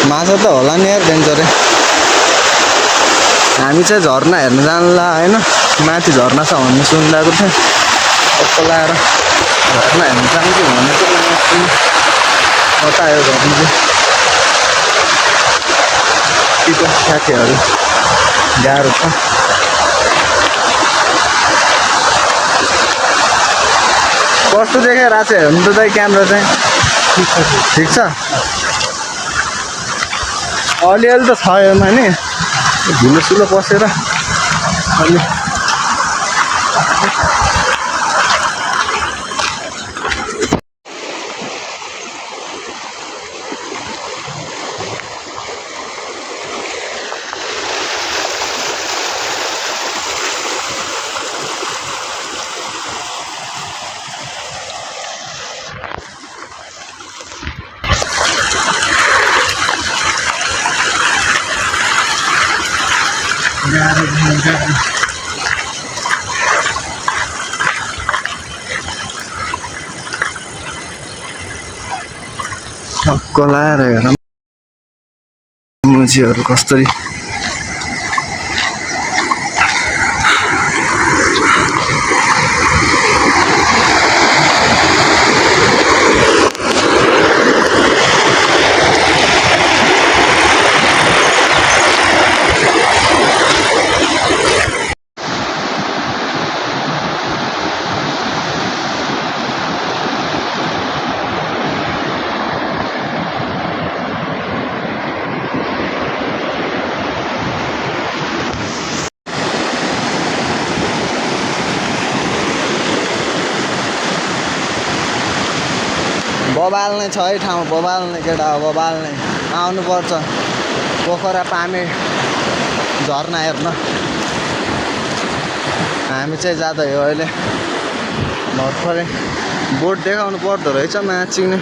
माछा त होला नि यार डेन्जरै। हामी चाहिँ झर्ना हेर्न जान्ला होइन, माथि झर्ना छ भन्ने सुनिरहेको थियो। टक्क लाएर झर्ना हेर्न जान्छु भनेको कता आयो झर्नु चाहिँ त्यो साथीहरू गाह्रो छ। कस्तो देखाइरहेको छ हेर्नु त दाइ क्यामेरा चाहिँ ठिक छ। अलिअलि त छ यसमा नि धुलोसुलो पसेर अलि टक्क लाएर हेरौँ मुजीहरू कसरी। बबाल्ने छ है ठाउँ, बबाल्ने केटा हो, बबाल्ने। आउनुपर्छ पोखरा पामे झर्ना हेर्न। हामी चाहिँ जाँदै हो अहिले। भर्खरै बोट देखाउनु पर्दो रहेछ माचिने।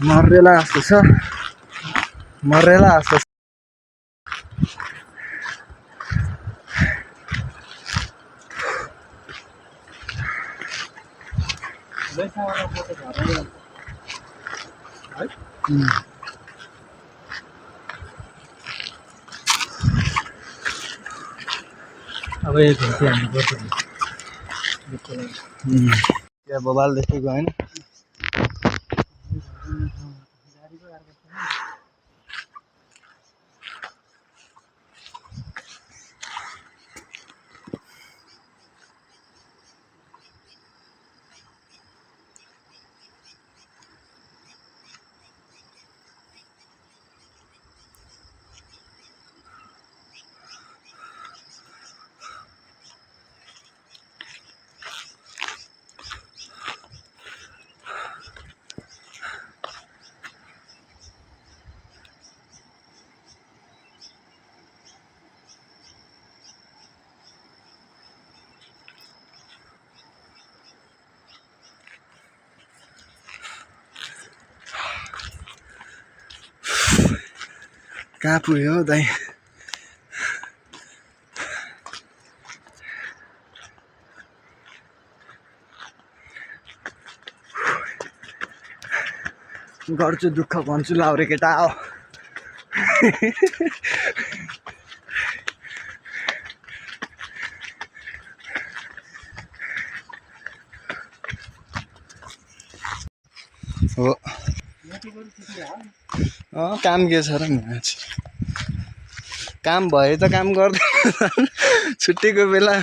मरेला जस्तो छ, मरेला जस्तो छ। अब यो घन्टी हान्नु पर्छ क्या बबाल देखेको होइन। कहाँ पुग्यो दाइ? गर्छु दुःख भन्छु लाउरे केटा हो। हो काम के छ र मान्छे, काम भए त काम गर्दैन छुट्टीको बेला।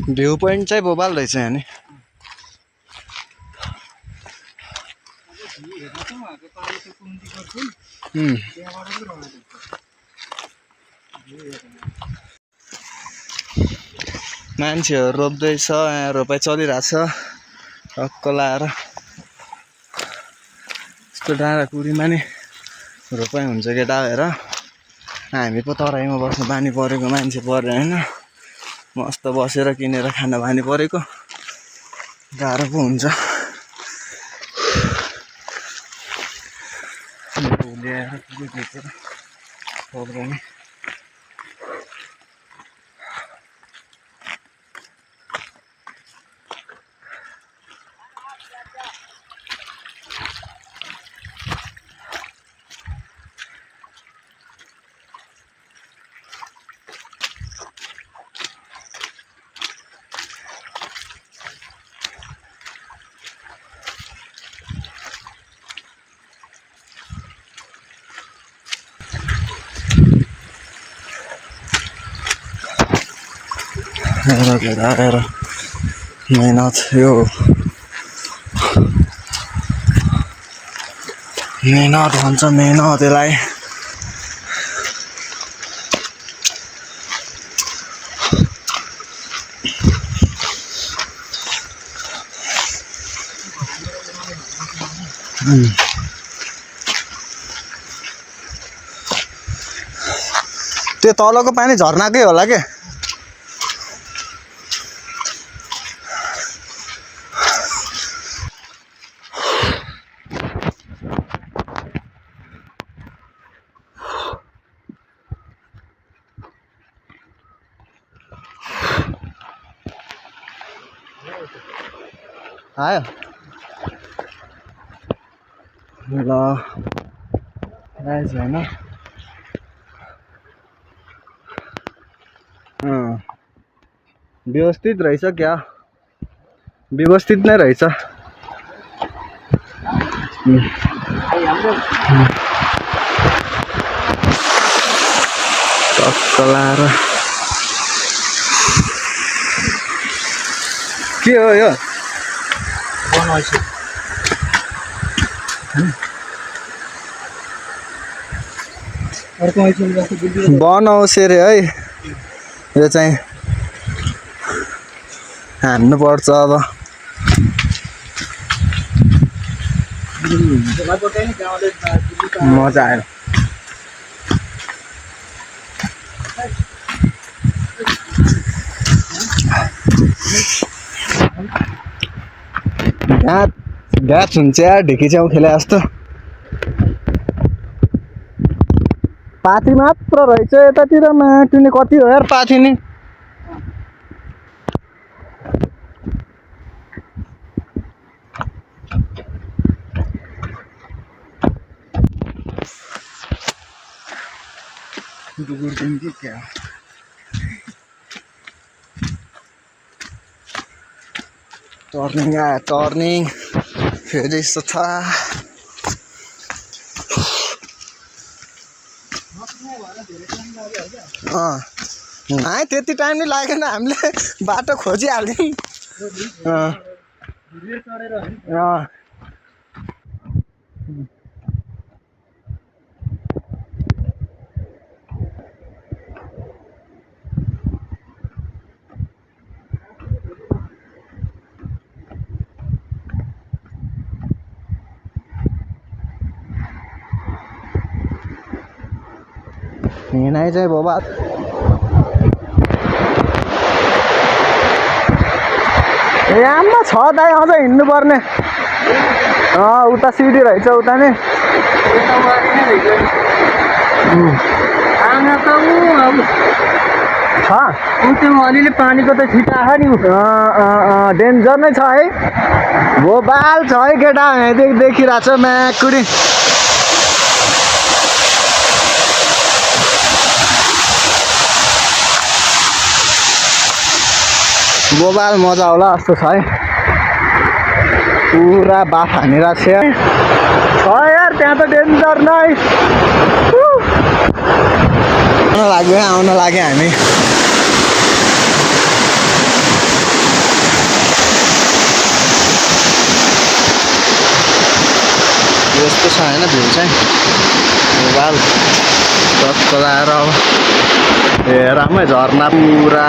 भ्यू पोइन्ट चाहिँ बोबाल रहेछ यहाँ नि। मान्छेहरू रोप्दैछ यहाँ रोपाइ चलिरहेछ टक्क लाएर यस्तो डाँडाकुरीमा नि रोपाइ हुन्छ केटा भएर हामी पो तराईमा बस्नु बानी परेको मान्छे पऱ्यो होइन मस्त बसेर किनेर खान बानी परेको गाह्रो पो हुन्छ ल्याएर बेचेर पर्दैन हेर मेहनत यो मेहनत भन्छ मेहनत यसलाई त्यो तलको पानी झर्नाकै होला के आयो ल आएछ होइन व्यवस्थित रहेछ क्या व्यवस्थित नै रहेछ टक्क लाएर के हो यो बनाउँछ रे है यो चाहिँ हान्नु पर्छ अब मजा आयो घाँस हुन्छ यार ढिकी च्याउ खेले जस्तो पाथी मात्र रहेछ यतातिर माटो नि कति हो यार पाथी नि क्या टर्निङ आयो टर्निङ फेरि यस्तो छ त्यति टाइम नै लागेन हामीले बाटो खोजिहाल्यौँ हिँडाइ चाहिँ बाबा यहाँ छ दाइ अझ हिँड्नु पर्ने उता सिडी रहेछ उता नै छ अलिअलि पानीको त छिटा आयो नि डेन्जर नै छ है भोबाल छ है केटा देखिरहेको छ म्याकुरी बोबाल मजा होला जस्तो छ है पुरा बाफ हानिरहेको छ यार त्यहाँ त डेन्जर नै आउन लाग्यो हामी यस्तो छ होइन भ्यू चाहिँ बोबाल टक्क लाएर अब हेरामै झर्ना पुरा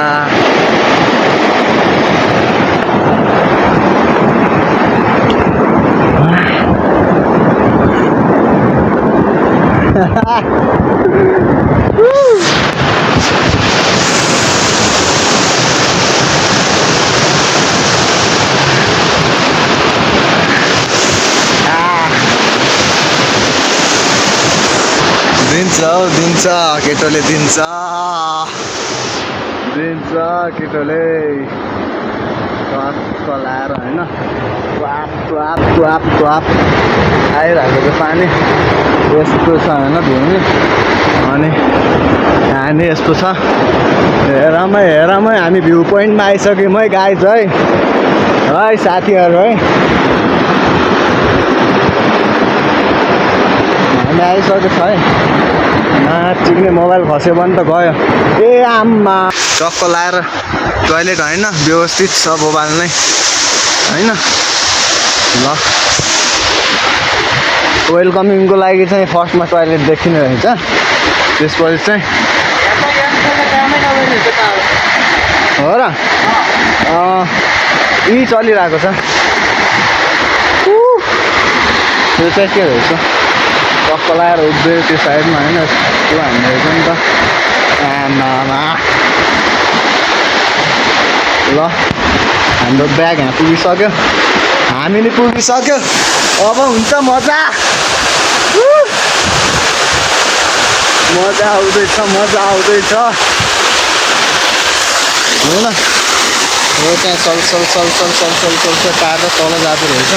दिन्छ हौ दिन्छ केटोले दिन्छ दिन्छ केटोले टक्क लाएर होइन ट्वाप ट्वाप ट्वाप ट्वाप आइरहेको छ पानी यस्तो छ होइन भूमि अनि हामी यस्तो छ हेरमै हामी भ्यू पोइन्टमा आइसक्यौँ है गाइज है साथीहरू है हामी आइसकेको छ है नाचिक्ने मोबाइल खस्यो भने त गयो ए आम्मा टक्क लाएर टोइलेट होइन व्यवस्थित छ मोबाइल नै होइन ल वेलकमिङको लागि चाहिँ फर्स्टमा टोइलेट देखिने रहेछ त्यसपछि चाहिँ हो र यी चलिरहेको छ त्यो चाहिँ के रहेछ टक्क लाएर उभियो त्यो साइडमा होइन त्यो हान्ने रहेछ नि त आमामा ल हाम्रो ब्याग यहाँ पुगिसक्यो हामी नि पुगिसक्यो अब हुन्छ मजा मजा आउँदैछ हो न हो त्यहाँ चल टाढो तल जाँदो रहेछ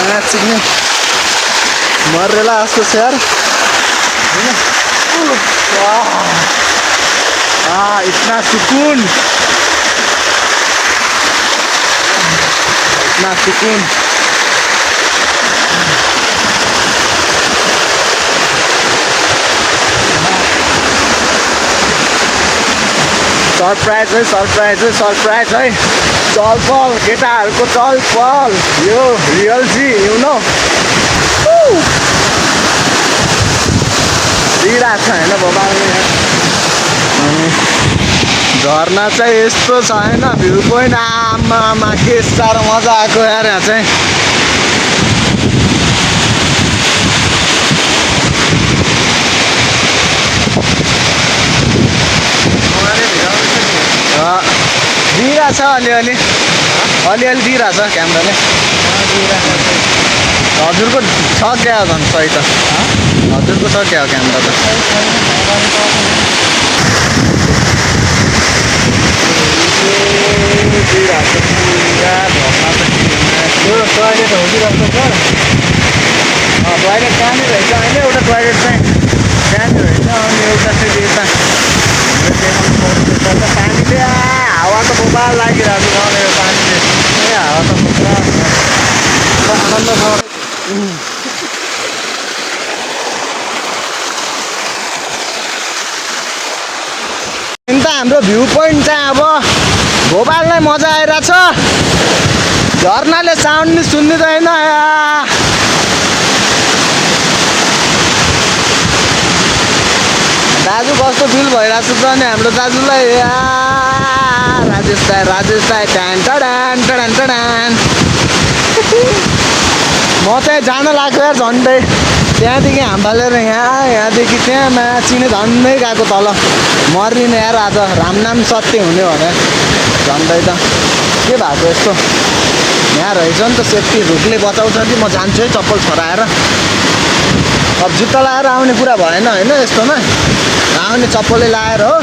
नाचिक्ने मरेला जस्तो छ यार इतना सुकून सरप्राइज है चलपल केटाहरूको चलपल यो रियल जी यु नो दिइरहेको छ होइन भोपालले अनि झर्ना चाहिँ यस्तो छ होइन भ्यू पोइन्ट आमामा के साह्रो मजा आएको यार यहाँ चाहिँ दिइरहेछ अलिअलि दिइरहेछ क्यामेराले हजुरको छ क्या झन् सही त हजुरको छ क्या क्यामेरा त टोइलेट हुँदिरहेको छ टोइलेट कहाँनिर रहेछ अहिले एउटा टोइलेट चाहिँ कहाँनिर रहेछ अनि एउटा चाहिँ यता पानीले हावा त बोबाल लागिरहेको छ यो पानीले ए हावा त पुरा आनन्द छ हाम्रो भ्यू पोइन्ट चाहिँ अब भोपाललाई मजा आइरहेछ झर्नाले साउन्ड नि सुनिँदैन दाजु कस्तो फिल भइरहेको छ नि हाम्रो दाजुलाई राजेश दाई टान म चाहिँ जान लाग्यो यार झन्डै त्यहाँदेखि हाम्फालेर यहाँदेखि त्यहाँ माछिने झन्डै गएको तल मरिने यार आज रामनाम सत्य हुने भने झन्डै त के भएको यस्तो यहाँ रहेछ नि त सेफ्टी रुखले बचाउँछ कि म जान्छु है चप्पल छोराएर अब जुत्ता लाएर आउने कुरा भएन होइन यस्तोमा आउने चप्पलै लाएर हो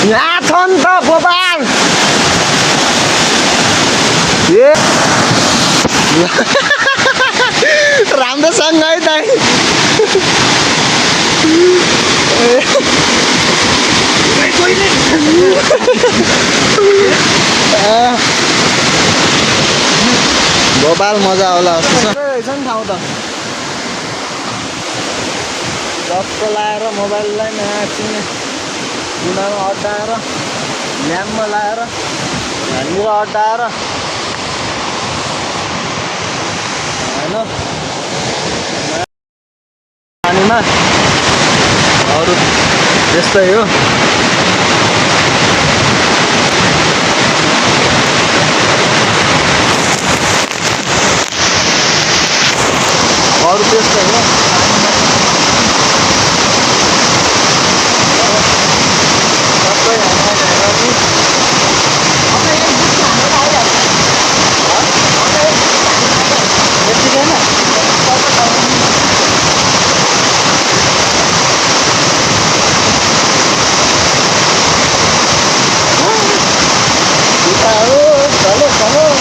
यहाँ छ नि त गोपाल राम्रोसँग है दाइ गोपाल मजा होला जस्तो छ रहेछ नि ठाउँ त जस्तो लाएर मोबाइललाई नाचिने कुनामा अड्डाएर ल्याम्पमा लाएर यहाँनिर अड्डाएर होइन पानीमा अरू त्यस्तै हो जस्तो हो सबै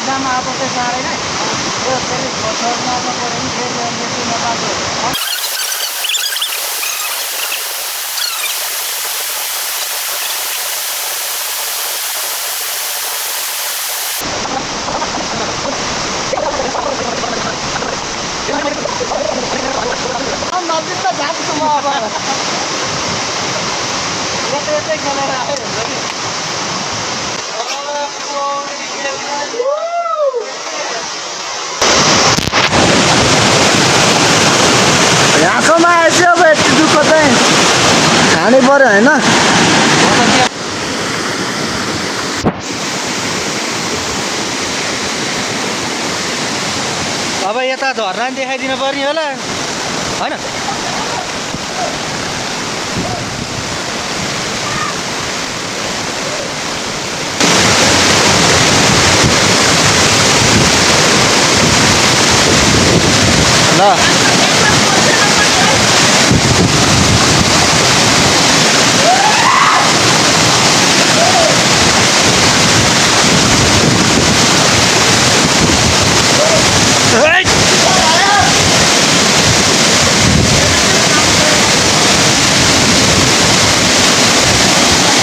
जामा अब चाहिँ साह्रै नै यो फेरि छोड्न पऱ्यो भने फेरि मेसिनमा बाटो नजिकमा जान्छु म अब यतै खेलेर आयो हुन्छ नि यहाँसम्म आएपछि अब यति दुःख चाहिँ खानै पर्यो होइन अब यता झर्ना नि देखाइदिनु पर्ने होला होइन ल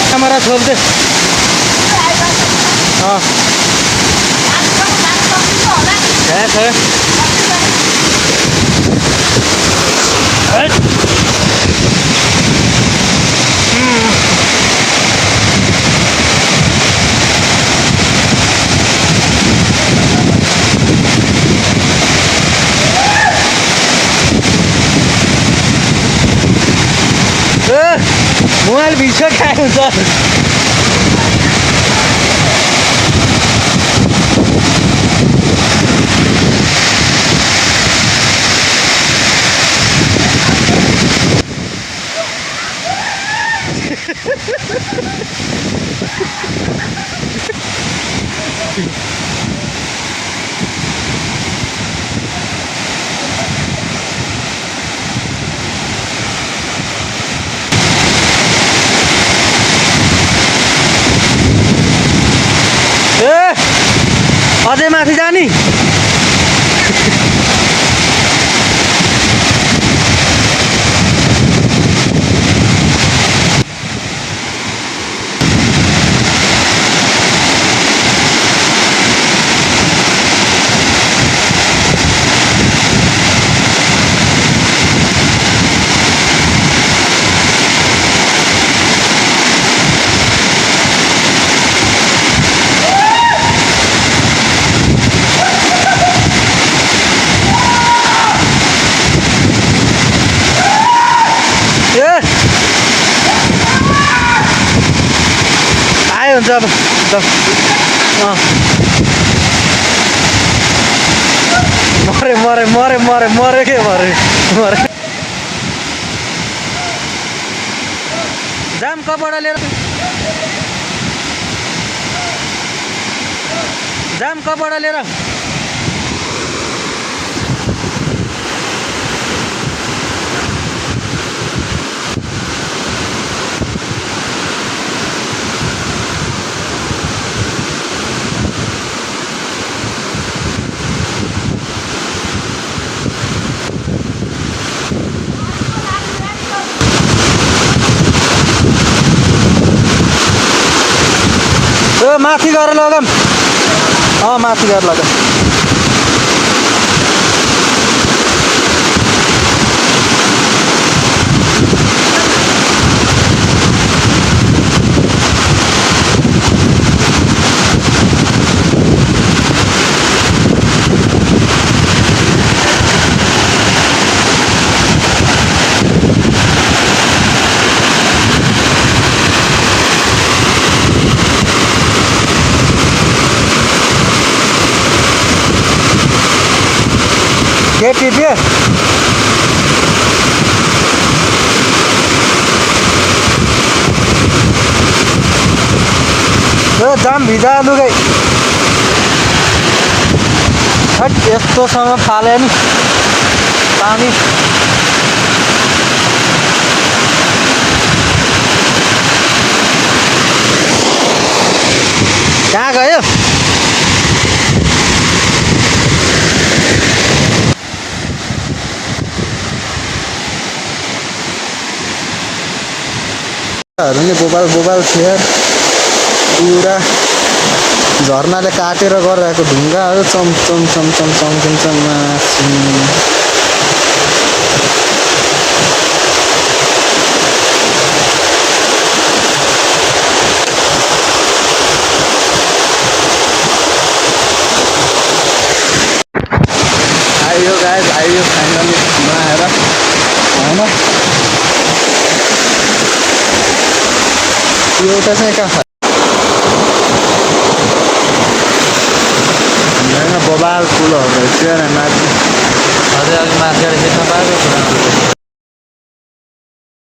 क्यामेरा छोड्दे मोबाइल भिडियो खाएको हुन्छ अझै माथि जाने हुन्छ अब मरे मरे मरे मरे मरे के मरे मरे जाम कपडा लिएर जाम कपडा लिएर माथि गएर लगाम माथि गएर लगाम के टिप्यो जाम भिजा लुगाई हट यस्तोसँग फाले नि पानी कहाँ गयो नि बोबाल थियो पुरा झर्नाले काटेर गरिरहेको ढुङ्गाहरू चम्किन्छ मासु आयो गाइस आयो फाइनली नआएर होइन एउटा चाहिँ कहाँ बोबाल फुलहरू थियो माथि अझै अलिक माथि देख्न पाएको